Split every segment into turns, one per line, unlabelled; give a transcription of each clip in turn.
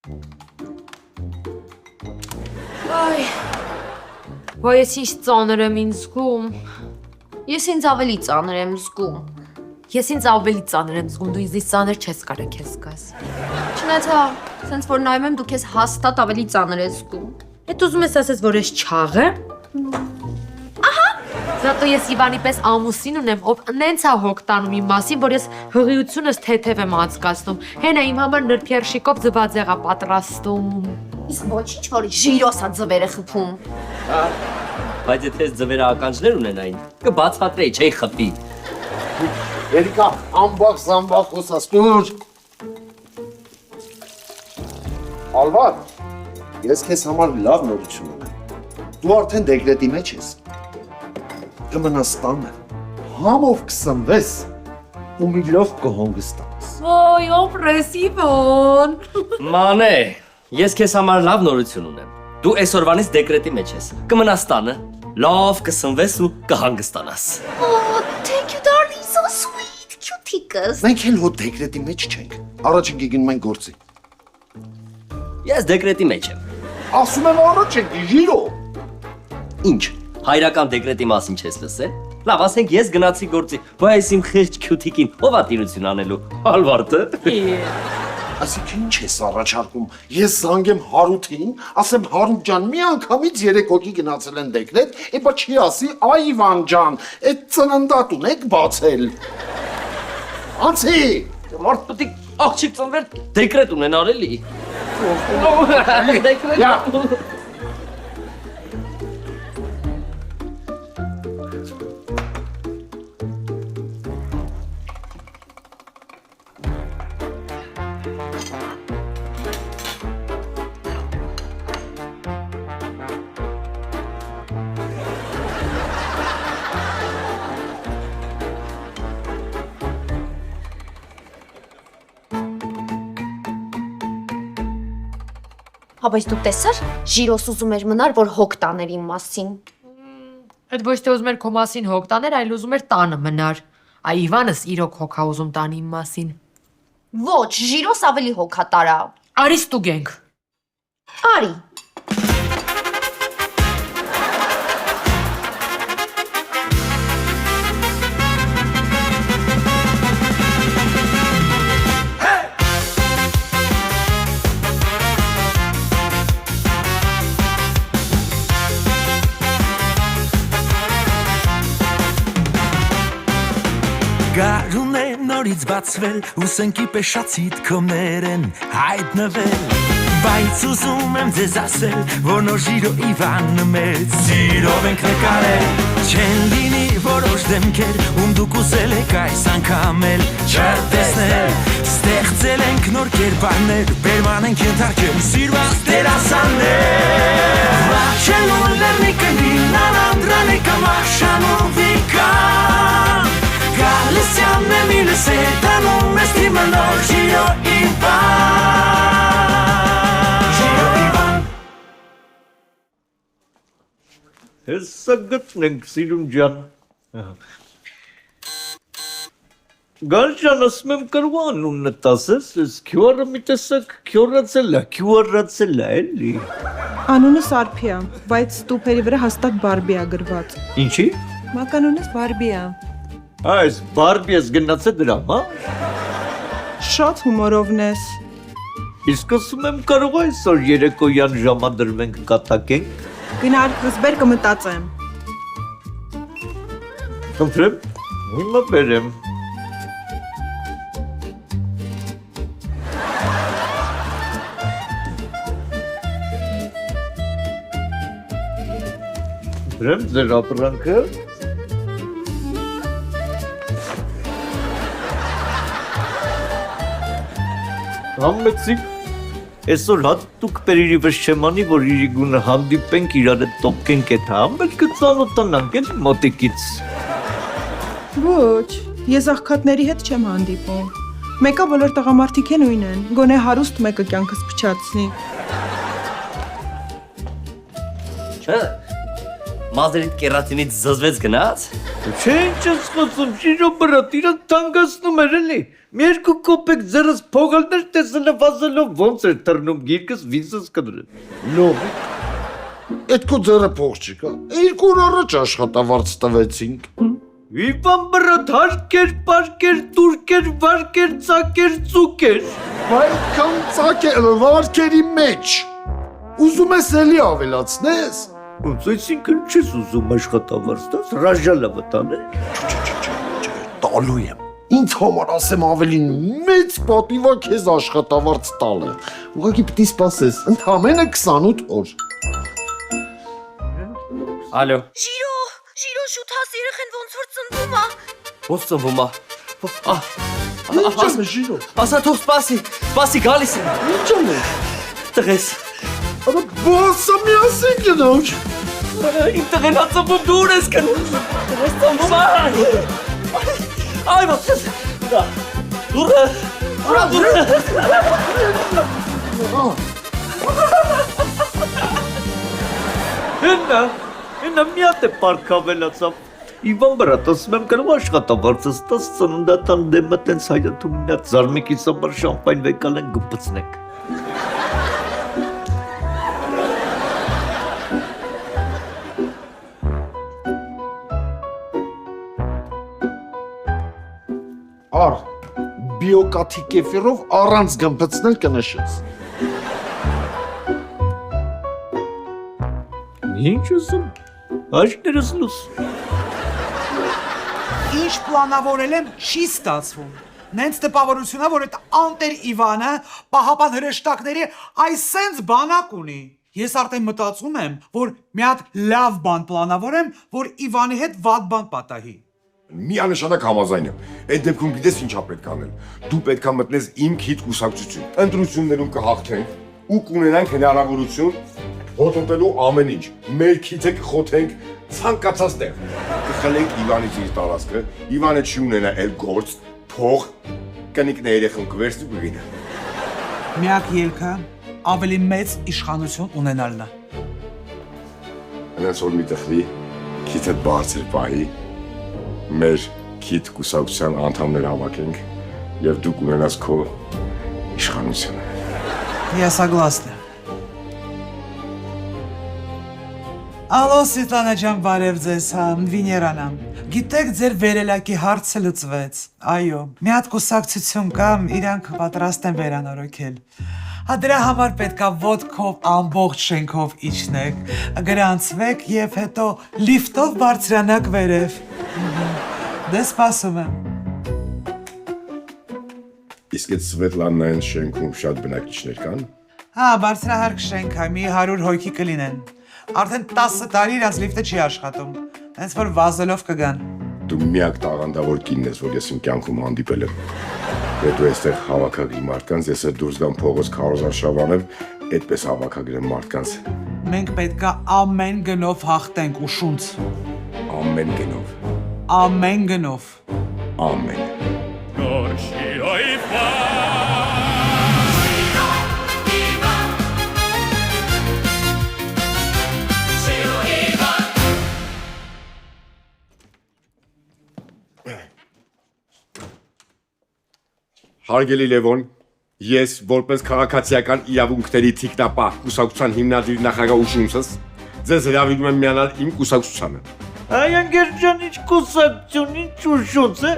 Այ, Ոյ ես ինչ ծանր եմ ինձ զգում։
Ես ինձ ավելի ծանր եմ զգում։
Ես ինձ ավելի ծանր եմ զգում, դու ինձնից ծանր չես կարող քեզ զգաս։
Չնայած հա, սենց որ նայում եմ դու քեզ հաստատ ավելի ծանր ես զգում։
Հետ ուզում ես ասես, որ ես չաղ եմ։ Զատո ես Իվանի պես ամուսին ունեմ, ով նենց է հոգ տանում իմ մասին, որ ես հղիությունս թեթև եմ անցկացնում։ Հենա իմ համար նրբերշիկով ձվածեղա պատրաստում։
Իսկ ոչինչ որ ժիրոսա ձվերը խփում։
Բայց եթե ձվերը ականջներ ունենային, կբացատրեի, չէի խփի։
Երիկա, ամբախ խոսած դուր։ Ալվար, ես քեզ համար լավ նորություն ունեմ։ Դու արդեն դեկրետի մեջ ես։ Կմնաս տանը, համով կսնվես ու մի լավ կհանգստանաս։
Ոյ, օպրեսիվոն։
Մանե, ես քեզ համար լավ նորություն ունեմ։ Դու այսօրվանից դեկրետի մեջ ես։ Կմնաս տանը, լավ կսնվես ու կհանգստանաս։
Oh, thank you darling, so sweet, cute-իկս։
Մենք էլ հոտ դեկրետի մեջ չենք, առաջին գիգին մենք գործի։
Ես դեկրետի մեջ եմ։
Ասում եմ առաջ ենք, ժիրո։
Ինչ, հայրական դեկրետի մասին չես լսել։ Լավ, ասենք ես գնացի գործի, բայց իմ խեղճ քյութիկին ով է տիրություն անելու։ Ալվարդը։
Այսինքն ինչ ես առաջարկում, ես զանգեմ Հարութին, ասեմ Հարութ ջան, մի անգամից 3 հոգի գնացել են դեկրետ, էբա չի ասի, այ Իվան ջան, այդ ծննդատուն եք բացել։ Անցի։
Մարդ պետք է աղջիկ ծնվել դեկրետ ունենալ էլի։ Դեկրետ։
Հա, բայց դու տեսար, ժիրոս ուզում էր մնար, որ հոգ տաներ իմ մասին։
Այդ ոչ թե ուզում էր քո մասին հոգ տաներ, այլ ուզում էր տանը մնար։ Այ Իվանս իրոք հոգ է ուզում տան իմ մասին։
Ոչ, ժիրոս ավելի հոգա տարա։
Արի ստուգենք։
Արի։
Գարուն է նորից բացվել, ուսենքի պեշացիտ կոմներ են հայտնվել, բայց ուզում եմ ձեզ ասել, որ նոր ժիրո Իվանը մեծ սիրով ենք նկարել, չեն լինի որոշ դեմքեր, ում դուք ուզել եք այս անգամ էլ չտեսնել, ստեղծել ենք նոր կերպարներ, բերման ենք ենթարկել սիրված դերասաններ, վաչելու լեռնիկը նինան կամաշանու վիկան, Galician me mire se tamo me estima no Giro Ivan Giro Ivan
Hessa gıtnենք սիրում ջան Գանջան ասում եմ կարող անունը տասես ես քյորը մի տեսակ քյորացել է էլի
Անունը Սարփի է, բայց տուփերի վրա հաստատ Բարբի է գրված
Ինչի?
Մականունս Բարբի է
Այս Բարբի ես գնացել դրամ, հա?
Շատ հումորովն ես
Իսկ ասում եմ կարող այսօր երեկոյան ժամադրվենք կատակենք
Գնար հզբեր կմտածեմ
Խնդրեմ, հիմա բերեմ Խնդրեմ ձեր ապրանքը Համեցիկ, այսօր հատուկ պերիրի վշ չեմ անի, որ իրի գունը հանդիպենք, իրար հետ տոպկենք էտ համել կծանոթանանք էլ մոտիկից։
Ոչ, ես աղքատների հետ չեմ հանդիպում։ Մեկը բոլոր տղամարդիկ են ույն են, գոնե հարուստ մեկը կյանքս փչացնի։
Չէ, Մազերիդ կերատինից զզվեց գնաց։
Չէ, ինչ ես խոսում, Ժիրո բրատ, իրանք թանկացնում էր էլի։ Մի երկու կոպեկ ձեռս փողալներ տեսնելով վազելով ոնց էր թռնում գիրկս վիզս կդրել։
Լավ։ Այդ քո ձեռը փող չկա։ 2 օր առաջ աշխատավարձ տվեցինք։
Իվան բրատ, հարկեր, պարկեր, տուրկեր, վարկեր, ծակեր, ծուկեր։
Այդքան ծակեր վարկերի մեջ։ Ուզում ես էլի ավելացնես։
Ոնց այսինքն չես ուզում աշխատավարձ տաս, ռաժալավը տանել։
Տալու եմ։ Ինձ համար ասեմ ավելին մեծ պատիվ է քեզ աշխատավարձ տալը։ Ուղղակի պիտի սպասես, ընդամենը 28 օր։
Ալո։
Ժիրո շուտ հաս երեխեն ոնց որ ծնվում է։
Ոնց ծնվում է։
Ինչ եմ Ժիրո։
Ասա թող սպասի գալիս եմ։
Ինչ եմ։
Տղես։
Արա բոսը միասին գնանք։
Իմ տղեն հացվում դուր ես գնում։ Տղես ծնվում է։ Այ ոնց։ Դուրը։
Հենա մի հատ է պարկ ավելացավ։ Իվան բրատ, ասում եմ կրում աշխատավարձս տաս ծննդատան դեմը տենց հայրաթում մի հատ զարմիկիս համար շամպայն վեկալ են գպցնենք։
Ար, բիոկաթի կեֆիրով առանց գմպցնել կնշես։
Ինչ ասում, հաշներս լուս։
Ինչ պլանավորել եմ չի ստացվում։ Նենց տպավորությունա, որ այդ անտեր Իվանը պահապան հրեշտակների այսենց բանակ ունի։ Ես արդեն մտածում եմ, որ մի հատ լավ բան պլանավորեմ, որ Իվանի հետ վատ բան պատահի։
Միանշանակ համաձայն եմ։ Այդ դեպքում գիտես ինչա պետք անել։ Դու պետք է մտնես իմ քիթ կուսակցություն։ Ընտրություններում կհաղթենք ու կունենանք հնարավորություն հոտոտելու ամեն ինչ։ Մեր քիթը կխոթենք ցանկացած տեղ։ Կխլենք Իվանից իր տարածքը, Իվանը չի ունենա այլ գործ, փող, կնիկն երեխան կվերցնի ու գինը։
Միակ ելքը ավելի մեծ իշխանություն ունենալն է։
Այնպես որ մի տխրի քիթը բարձր պահի, մեր քիթ կուսակցության անդամներ հավաքենք եւ դու կունենաս քո իշխանությունը։
Я согласна։ Ալո Սիտանա ջան, բարև ձեզ, Վիներան եմ։ Գիտեք, ձեր վերելակի հարցը լուծվեց։ Այո, մի հատ կուսակցություն կա, իրանք պատրաստ են վերանորոգել։ Դրա համար պետքա ոդկով ամբողջ շենքով իջնեք, գրանցվեք եւ հետո լիֆտով բարձրանաք վերև։ Դե սպասում եմ։
Իսկ այդ Սվետլանային շենքում շատ բնակիչներ կան։
Հա, բարձրահարկ շենք է, մի 100 հոգի կլինեն։ Արդեն 10 տարի իրանց լիֆտը չի աշխատում, հենց որ վազելով կգան։
Դու միակ տաղանդավոր կինն ես, որ ես իմ կյանքում հանդիպել եմ։ Դու այստեղ հավաքագրի մարդկանց, ես այդ դուրս գամ փողոց քարոզարշավանեմ, այդպես հավաքագրեմ մարդկանց։
Մենք պետքա ամեն գնով հաղթենք ու շունց։
Ամեն գնով։
Ամեն գնով։
Ամեն։ Հարգելի Լևոն, ես որպես քաղաքացիական իրավունքների թիկնապահ կուսակցության հիմնադիր նախագահ Ուշունցս ձեզ հրավիրում եմ միանալ իմ կուսակցությանը։
Այ անգերջան ինչ կուսակցություն, ինչ ուշունց է,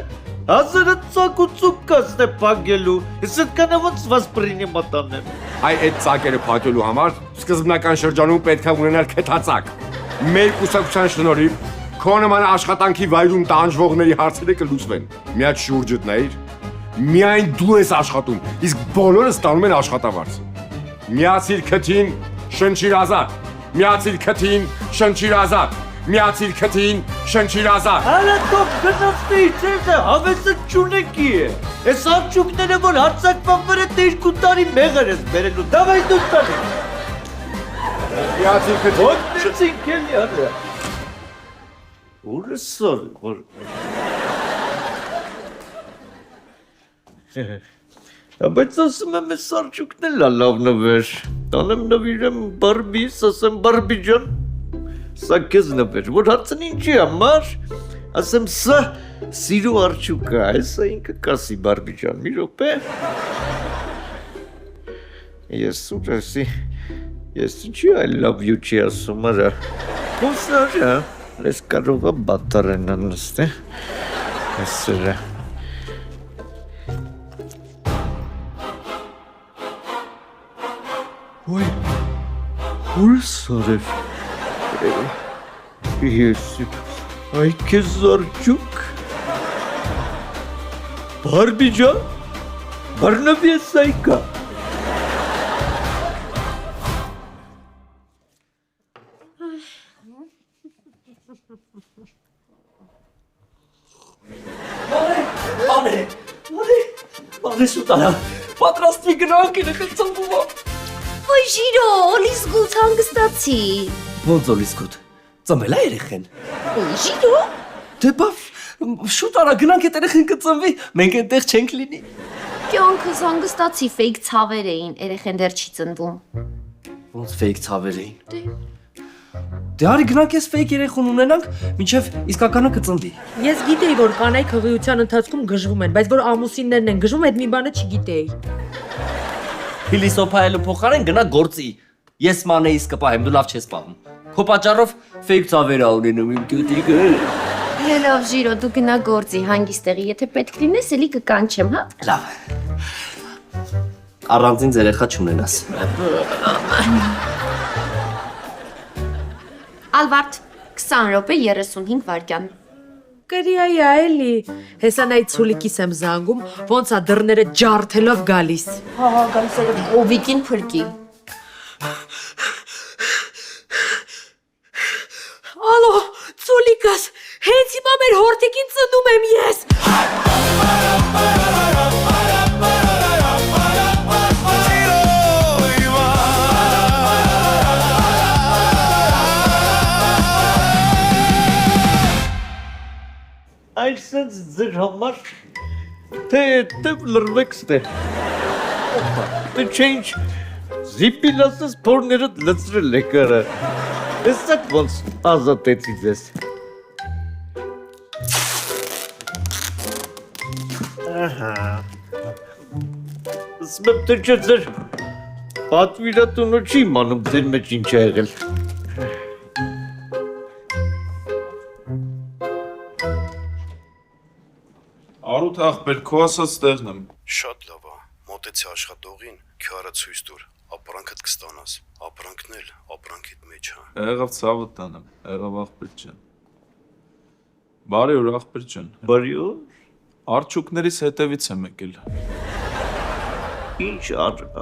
հազարը ծակ ու ծուկ կասն է պագելու, ես այդքանը ոնց վասպրինի մատանեմ։
Այ այդ ծակերը փակելու համար սկզբնական շրջանում պետք է ունենալ քթածակ։ Մեր կուսակցության շնորհիվ քո նման աշխատանքի վայրում տանջվողների հարցերը կլուծվեն։ Մի հատ շուրջդ նայիր։ Միայն դու ես աշխատում, իսկ բոլորը ստանում են աշխատավարձ։ Միացիր քթին, շնչիր ազատ։ Միացիր քթին, շնչիր ազատ։ Միացիր քթին, շնչիր ազատ։
Հալա թող գնացնի ձեզը, հավեսը չունեկի է։ Այս արջուկները, որ հարցակվան վրա 2 տարի մեղր ես բերելու, դավայ դու տանի։
Միացիր քթին։
Ոնցինք էլի հալա։ Ուրը սոր, որ… Բայց ասում եմ ես արջուկն էլ լավ նվեր, տանեմ նվիրեմ բարբիս, ասեմ բարբի ջան, Սա քեզ նվեր, որ հարցն ինչի համար, ասեմ սա սիրո արջուկ է, սա ինքը կասի Բարբի ջան, մի րոպե։ Ես ուր ասի, ես ինչի I love you չի ասում, արա։ Ոնց արա, ես կարող է բատարեն անստե, ես սրա։ Ոյ, ուր սարև։ Ես, այ քեզ արջուկ։ Բարբի ջան, Բարնավի ես այկա։
Մանե շուտանա, պատրաստվի գնանք երեխեք ծնվում։
Ոյ Ժիրո, օլիս գուտ հանգստացի։
Ոնց օլիսկոտ, ծնվել է երեխեն։
Ոյ Ժիրո։
Դե բավ, շուտ արա գնանք այդ երեխեն կծնվի, մենք այնտեղ չենք լինի։
Կյանքս հանգստացի, ֆեյք ցավեր էին, երեխեն դեռ չի ծնվում։
Ոնց ֆեյք ցավեր էին։ Դե արի գնանք ես ֆեյք երեխուն ունենանք, մինչև իսկականը կծնվի։
Ես գիտեի, որ կանայք հղիության ընթացքում գժվում են, բայց որ ամուսիններն են գժվում, այդ մի բանը չգիտեի։
Փիլիսոփայելու փոխարեն գնա գործի։ Ես մանեիս կպահեմ, դու լավ չես պահում։ Քո պատճառով ֆեյք ցավեր ունենում իմ կյուտիկը։
Լավ Ժիրո, դու գնա գործի, հանգիստ տեղի, եթե պետք լինես, էլի կկանչեմ, հա։
Լավ։ Առանձին երեխա չունենաս։
Ալվարդ, 20 րոպե 35 վայրկյան։
Կրիայա էլի, հեսանայի ցուլիկիս եմ զանգում, ոնց է դռները ջարդելով գալիս։
Հա, գալիս է օվիկին փրկի։
Ալո, ցուլիկս, հենց հիմա մեր հորտիկին ծնում եմ ես։
Այսպես ձեր համար թե լրվեք ստե։ Դե change զիպին ասես փորներդ լծրել է կարը։ Էսակ ոնց ազատեցի ձեզ։ Ահա։ Սմեպ թե չէ ձեր պատվիրատունը չի իմանում ձեր մեջ ինչ է եղել։
Արութ ախպեր, քո ասած տեղն եմ։
Շատ լավ է։ Մոտեցի աշխատողին, քյարը ցույց տուր, ապրանքդ կստանաս։ Ապրանքն էլ ապրանքիդ մեջ է։
Եղավ ցավը տանեմ, եղավ ախպեր ջան։ Բարի օր ախպեր ջան։
Բարի օր։
Արջուկներիս հետևից եմ եկել։
Ինչ արջուկ։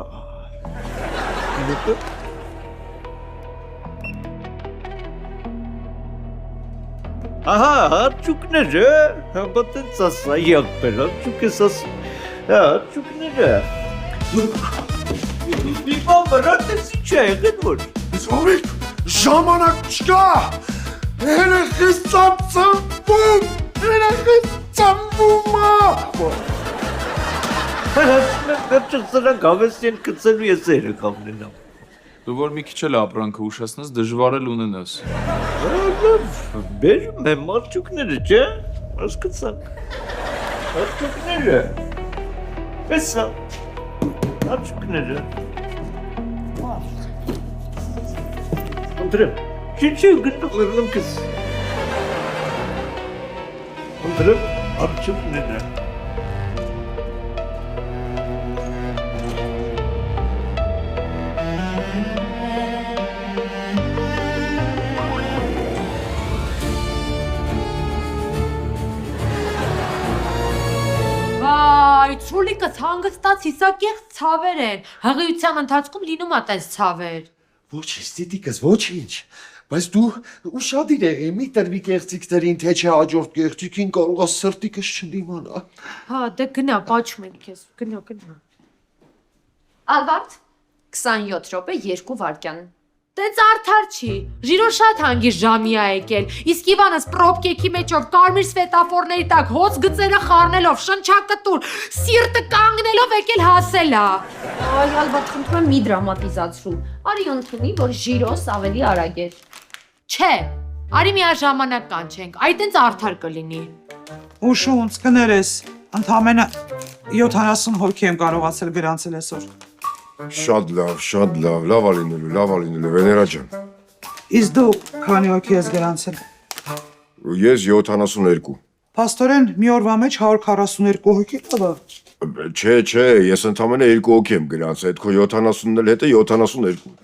Ահա, արջուկները, հապատենց ասա, եղբեր, արջուկ ես ասում, արջուկները։ Մի բան վրատես ինչ է եղել որ։
Զորիկ, ժամանակ չկա, երեխիս ծնվում, երեխիս ծնվում է։
Վերջը սրանք հավես են կծելու ես երեխա ունենամ։
Դու որ մի քիչ էլ ապրանքը ուշացնես, դժվար էլ ունենաս։
Բերում եմ արջուկները, չէ՞, հասկացանք։ Արջուկները։ Էսա, արջուկները։ Ընտրեմ, չի գնում կս։ Ընտրեմ, արջուկները։
Վայ, ցուլիկս հանգստած իսակեղծ ցավեր են։ Հղիության ընթացքում լինում է տես ցավեր։
Ոչ, էսթետիկս ոչինչ, բայց դու ուշադիր եղի, մի տրվի կեղծիքներին, թե չէ հաջորդ կեղծիքին կարող է սրտիկս չդիմանա։
Հա, դե գնա, պաչում ենք քեզ, գնա։
Ալվարդ, 27 րոպե 2 վայրկյան։
Տենց արդար չի։ Ժիրո շատ հանգիստ ժամի է եկել։ Իսկ Իվանս պրոբկեքի մեջով կարմիր սվետաֆորների տակ հոց գծերը խառնելով, շնչակտուր, սիրտը կանգնելով եկել հասել է։
Այ Ալվարդ, խնդրում եմ մի դրամատիզացրու։ Արի ընդունի, որ Ժիրոս ավելի արագ էր։
Չէ, արի միաժամանակ կանչենք, այդ ինձ արդար կլինի։
Ուշունց կներես, ընդամենը 70 հոգի եմ կարողացել գրանցել այսօր։
Շատ լավ, լավ ալինելու, Վեներա ջան։
Իսկ դու քանի հոգի ես գրանցել։
Ես 72։
Փաստորեն մի օրվա մեջ 142 հոգի տվա։
Չէ, ես ընդամենը 2 հոգի եմ գրանցել, այդ քո 70-ն էլ հետը 72։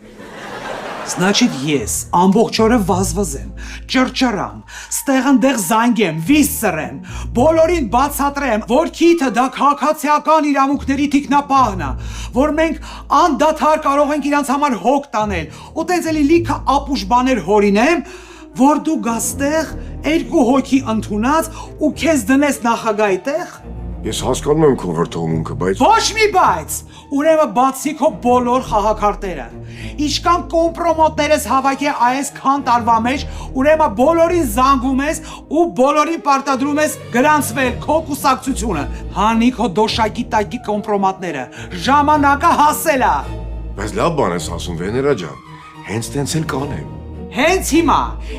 Значит, ես ամբողջ օրը վազվզեմ, ճռճռամ, ստեղնդեղ զանգեմ, վիսսրեմ, բոլորին բացատրեմ, որ քիթը դա քաղաքացիական իրավունքների թիկնապահն է, որ մենք անդադար կարող ենք իրանց համար հոգ տանել, ու տենց էլի լիքը ապուշ բաներ հորինեմ, որ դու գաստեղ 2 հոգի ընդունած ու քեզ դնես նախագահի տեղ։
Ես հասկանում եմ քո վրդովմունքը, բայց
Ոչ մի բայց, ուրեմն բացի քո բոլոր խաղակարտերը, ինչքան կոմպրոմոտներս հավաքի այսքան տարվա մեջ, ուրեմն բոլորին զանգում ես ու բոլորին պարտադրում ես գրանցվել քո կուսակցությունը, հանի քո դոշակի տակի կոմպրոմատները, ժամանակը հասել է։
Բայց լավ բան ես ասում, Վեներա ջան, հենց տենց էլ կանեմ։
Հենց հիմա,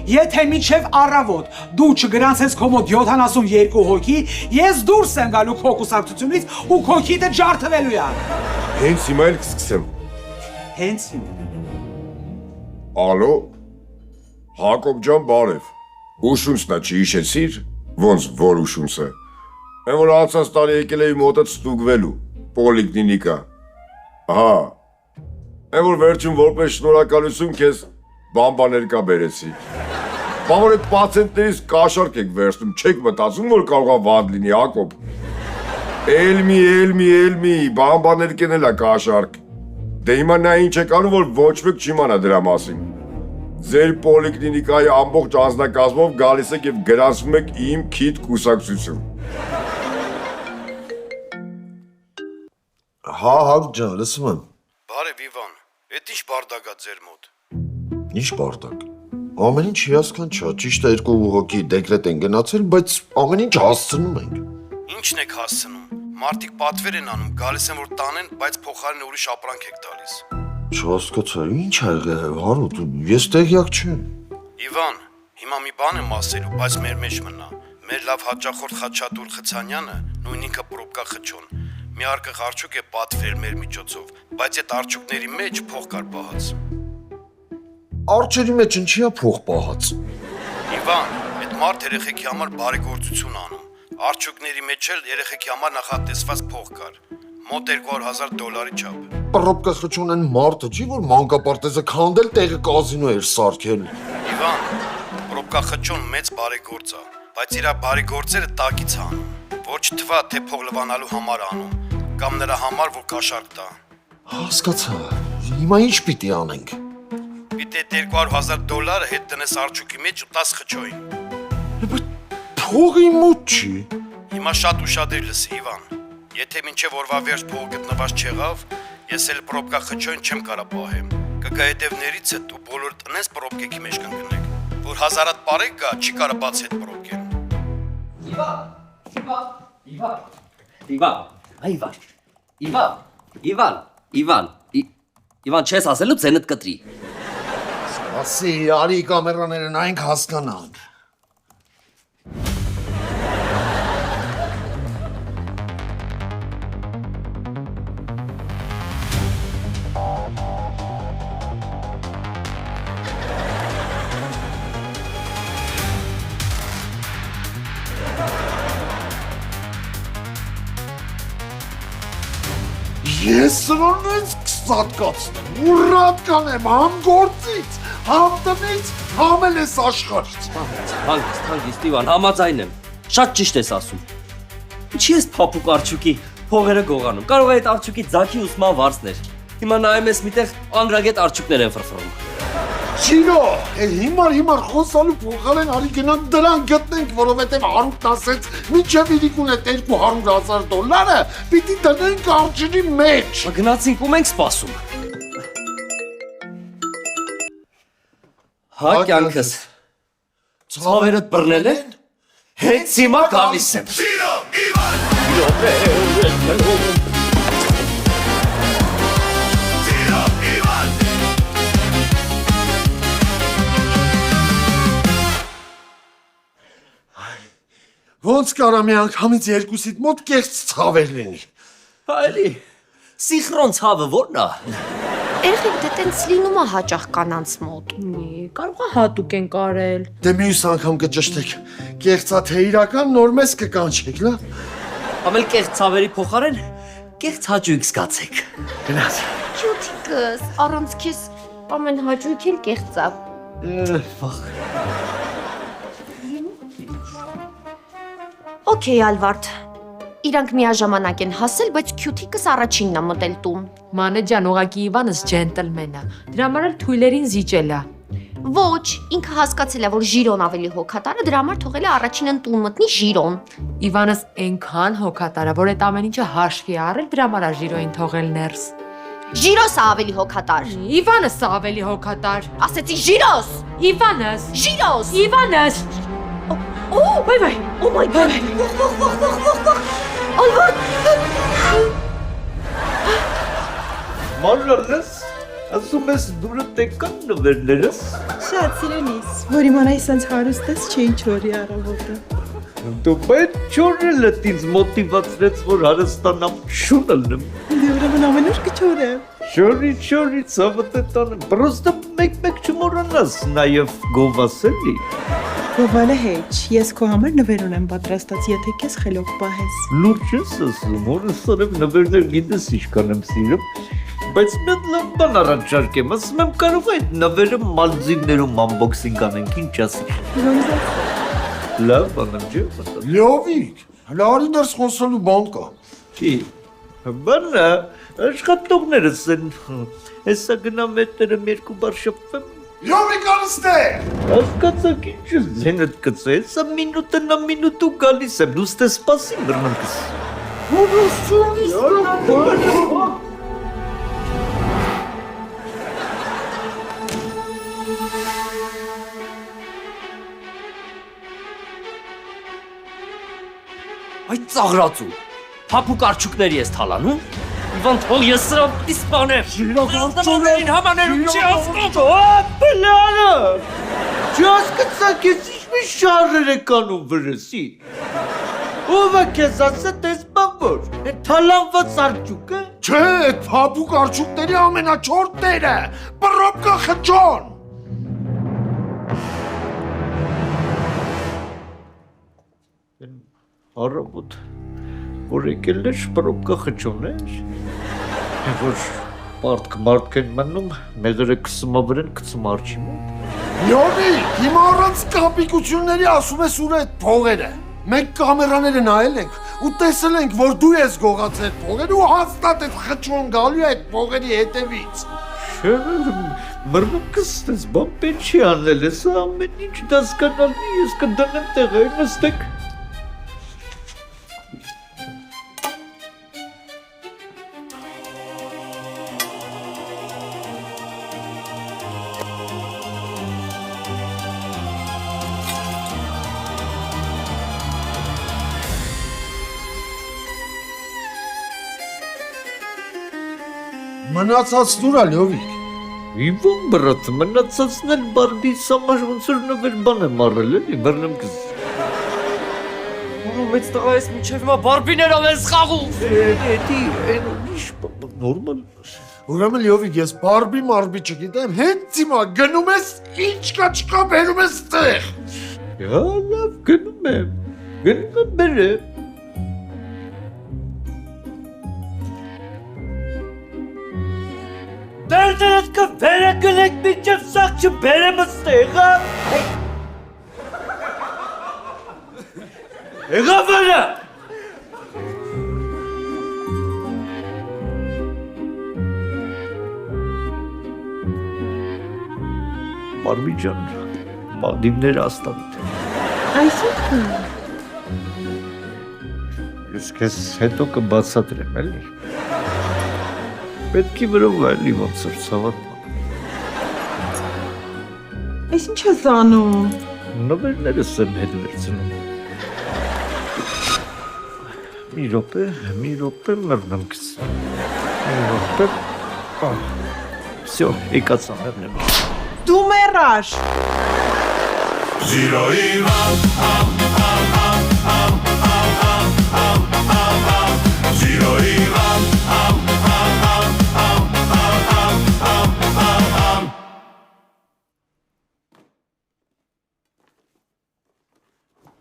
եթե մինչև առավոտ դու չգրանցես քո մոտ 72 հոգի, ես դուրս եմ գալու քո կուսակցությունից ու քո քիթը ջարդվելու է։
Հենց հիմա էլ կսկսեմ։
Հենց հիմա։
Ալո, Հակոբ ջան, բարև։ Ուշունցն է, չհիշեցիր, ոնց որ ուշունցը։ Այն որ անցած տարի եկել էի մոտդ ստուգվելու, պոլիկլինիկա։ Ահա։ Այն որ վերջում որպես շնորհակալություն քեզ բամբաներ կա բերեցի։ Բան որ այդ պացենտներից կաշառք եք վերցնում, չեք մտածում, որ կարող է վատ լինի, Հակոբ։ Էլմի, բամբաներ կենել է կաշառք։ Դե հիմա նա ինչ եք անում, որ ոչ մեկ չիմանա դրա մասին։ Ձեր պոլիկլինիկայի ամբողջ անձնակազմով գալիս եք եւ գրանցում եք իմ քիթ կուսակցություն։
Հա, Հարութ ջան, լսում եմ։ Բարև Իվան, էդ ինչ բարդակ է ձեր մոտ։
Ինչ բարդակ։ Ամեն ինչ հիասքանչա, ճիշտ է 2 հոգի դեկրետ են գնացել, բայց ամեն ինչ հասցնում ենք։
Ինչն եք հասցնում։ Մարդիկ պատվեր են անում, գալիս են որ տանեն, բայց փոխարեն ուրիշ ապրանք եք տալիս։
Չհասկացա, ինչ ա եղել, Հարութ, ես տեղյակ չեմ։
Իվան, հիմա մի բան եմ ասելու, բայց մեր մեջ մնա։ Մեր լավ հաճախորդ Խաչատուր Խցանյանը, նույն ինքը պրոբկա խճոն, մի արկղ արդյունք է պատվեր մեր միջոցով, բայց այդ արդյունքների մեջ փող կար պահած։
Արջերի մեջ ինչի է փող պահած։
Իվան, այդ մարդ երեխեքի համար բարեգործություն անում։ Արդյունքների մեջ էլ երեխեքի համար նախատեսված փող կար։ Մոտ $200,000 չափ։
Պրոբկա խճոն են մարդը չի, որ մանկապարտեզը քանդել տեղը կազինո էր սարքել։
Իվան, պրոբկա խճոն մեծ բարեգործ է, բայց իր բարեգործերը տակից անում, որ չթվա թե փող լվանալու համար անում, կամ նրա համար որ կաշառք տա։
Հասկացա, հիմա ինչ պիտի անենք։
Պիտի $200,000 հետ տնես արջուկի մեջ ու 10 խճոյին։
Փողի մոտ չի։
Հիմա շատ ուշադիր լսի Իվան։ Եթե մինչև օրվա վերջ փողը գտնված չեղավ, ես էլ պրոբկա խճոյին չեմ կարա պահեմ։ Կգա հետևներից հետ ու բոլոր տնես պրոբկեքի մեջ կընկնեք, որ հազարատ բարեկ գա, չի կարա բաց հետ պրոբկեն։
Իվան, չես ասելու ձենդ կտրի։
Ասի, արի կամերաները նայենք հասկանանք։ Ես սրոնից կսատկացնեմ, ուռատ կանեմ համ գործից, համ տնից, համ էլ ես աշխարից։
Հանգիստ Իվան, համաձայն եմ, շատ ճիշտ ես ասում։ Ինչի ես փափուկ արջուկի փողերը գողանում, կարող է այդ արջուկի ձագի ուսման վարձներ։ Հիմա նայում ես միտեղ անգրագետ արջուկներ են ֆրֆռում։
Չիրո, հիմար խոսալու փոխարեն արի գնանք դրան գտնենք, որովհետև Հարութն ասեց, մինչև իրիկուն այդ $200,000 պիտի դնենք արջերի մեջ։
Գնացինք ու մենք սպասում։ Հա կյանքս, ցավերդ բռնել են, հենց հիմա գալիս եմ։
Ոնց կարա մի անգամից երկուսիդ մոտ կեղծ ցավեր լինի։
Այլի, սիխրոն ցավը ո՞րն է։
Երեխեք դե տենց լինում է հաճախ կանանց մոտ։
Կարող է հատուկ են կարել։
Դե մյուս անգամ կճշտեք։ Կեղծա թե իրական նոր մեզ կկանչեք, լավ։
Ամել կեղծ ցավերի փոխարեն կեղծ հաճույք զգացեք։ Գնաց։
Ճուտիկս, առանց քեզ ամեն հաճույք էլ կեղծա։
Վախ։
Okay, Ալվարդ։ Իրանք միաժամանակ են հասել, բայց քյութիկս առաջինն է մտել տուն։
Մանե ջան, ուղակի Իվանս ջենտլմեն է։ Դրա համար էլ թույլերին զիջել է։
Ոչ, ինքը հասկացել է, որ Ժիրոն ավելի հոգատար է, դրա համար թողել է առաջինն տուն մտնի Ժիրոն։
Իվանս այնքան հոգատար է, որ այդ ամեն ինչը հաշվի առել, դրա համար է Ժիրոին թողել ներս։
Ժիրոսը ավելի հոգատար։
Իվանս է ավելի հոգատար։
Ասեցի Ժիրոս։
Իվանս։
Ժիրոս։
Իվանս։ Վայ։
Oh my god։ Ող։ Ալվարդ։
Մարալես, ասում ես դուրը տեկան նվերներս։
Շատ սիրելիս, որ իմանայի սենց հարուստ ես չէին չորի առավոտը։
Դու պետ չորելը ինձ մոտիվացրեց, որ հարստանամ շունելնեմ։
Դե ուրեմն ամեն օր կչորեմ։
Չորի, ցավը տանեմ։ Պրոստը մեկ չմոռանաս, նաև գովասելի։
Գովալը հեչ, ես քո համար նվեր ունեմ պատրաստած, եթե քեզ խելոք պահես։
Լուրջ ես ասում, հորս սարև նվերներ գիտես ինչքան եմ սիրում, բայց մեկ լավ բան առաջարկեմ, ասում եմ կարող այդ նվերը Մալդիվներում անբոքսինգ անենք, ինչ ասիր։ Լավ բան եմ ջեմ։
Լյովիկ, հլարի դրս խոսելու բան կա։
Չի, բանա, աշխատողներս են, հեսա գնամ հետերեմ երկու բար շպվեմ,
Լյովիկ անստե։
ասկացակ ինչ ես ձենդ կծե, հեսա մինուտու գալիս եմ, դու ստե սպասի մրնամքս։
Այդ ծաղրացու, փափուկ արջուկների ես թալանում, Իվան թող ես սրան իսպանեմ,
Իրականացողներին համաներում չի ասկում, բլանը, չասկացակ ես ինչ մի շարժեր է կանում վրեսի, ով է կեզ ասետ ես բանվոր, են թալանված արջուկը,
Չէ, այդ փափուկ արջուկների ամենաչորտերը, պրոբկա խճոն։
առավոտ, որ եկել է շպրոբկա խճոն էր, որ մարդք են մնում, մեղերը կսում ավրեն, կծում արջի մոտ։
Լյովիկ, հիմա առանց կապիկությունների ասում ես ուր այդ փողերը։ Մենք կամերաները նայել ենք ու տեսել ենք, որ դու ես գողացել փողերը ու հաստատ այդ խճոն գալու է այդ փողերի հետևից։
Չէ, մրմկս տես բան պեն չի անել, ես ամեն ինչ դասկանալի, ես կդնեմ տեղը, նստեք։
Մնացած դուրա Լյովիկ։
Իվան բրատ, մնացածն էլ բարբի սամար ոնց որ նվեր բան եմ առել էլի, մրնամքս։
Մեծ տղա ես մինչև հիմա բարբիներով ես խաղում։
Էդի, են ուրիշ նորմալ։
Ուրեմն Լյովիկ, ես բարբի մարբի չգիտեմ, հենց հիմա գնում ես, ինչ կա չկա բերում ես տեղ։
Հա, լավ, գնում եմ բերեմ։ Դերդերդ կվերը գլեք մինչև սաղ չբերեմ ստեղ, հա։ Եղա վրա։ Մարմի ջան, Մալդիվները աստանիթ են։
Այսինքն։
Ես քեզ հետո կբացատրեմ, էլի։ Պետքի վրով էլի ոնց որ ցավատման։
Այս ինչ ես անում։
Նվերներս եմ հետ վերցնում։ Մի րոպե մրնամքս։ Մի րոպե։ Всё, եկած ամերնեմ։
Դու մեռար։
Zero Ivan,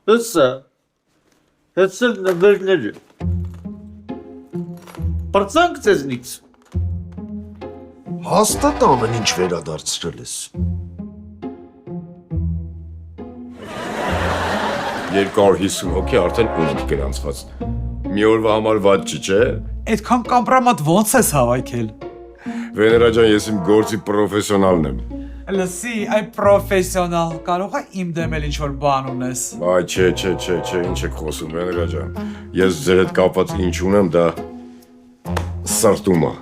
Հսա։ Հսել նվերները։ Պրծանք ձեզնից։
Հաստատ ամեն ինչ վերադարձրել ես։
250 հոգի արդեն ունենք գրանցված։ Մի օրվա համար ված չէ։
Այդքան կամպրամատ ոնց ես հավաքել։
Վեներա ջան, ես իմ գործի պրոֆեսիոնալն եմ։
Լսի, այ պրոֆեսիոնալ, կարող է իմ դեմ էլ ինչ-որ բան ունես։
Այ չէ, ինչ եք խոսում, Վեներա ջան։ Ես ձեր հետ կապված ինչ ունեմ, դա սրտում է։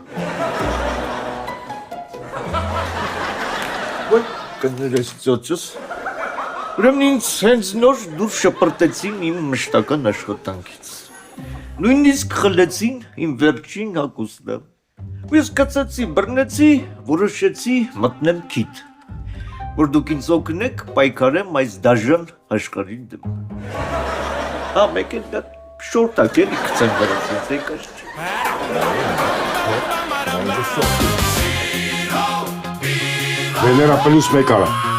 Ոյ, կներես ծոցս։ Ուրեմն ինձ հենց նոր դուրս շպրտեցին իմ մշտական աշխատանքից։ Նույնիսկ խլեցին իմ վերջին հագուստը։ Ու ես կծեցի, բռնեցի, որոշեցի մտնեմ քիթ, որ դուք ինձ օգնեք պայքարեմ այս դաժան աշխարհի դեմ։ Հա, մեկ էլ դա շորտակ էլի գցեմ դրանց եկաշ։
Վեներա +1 արա։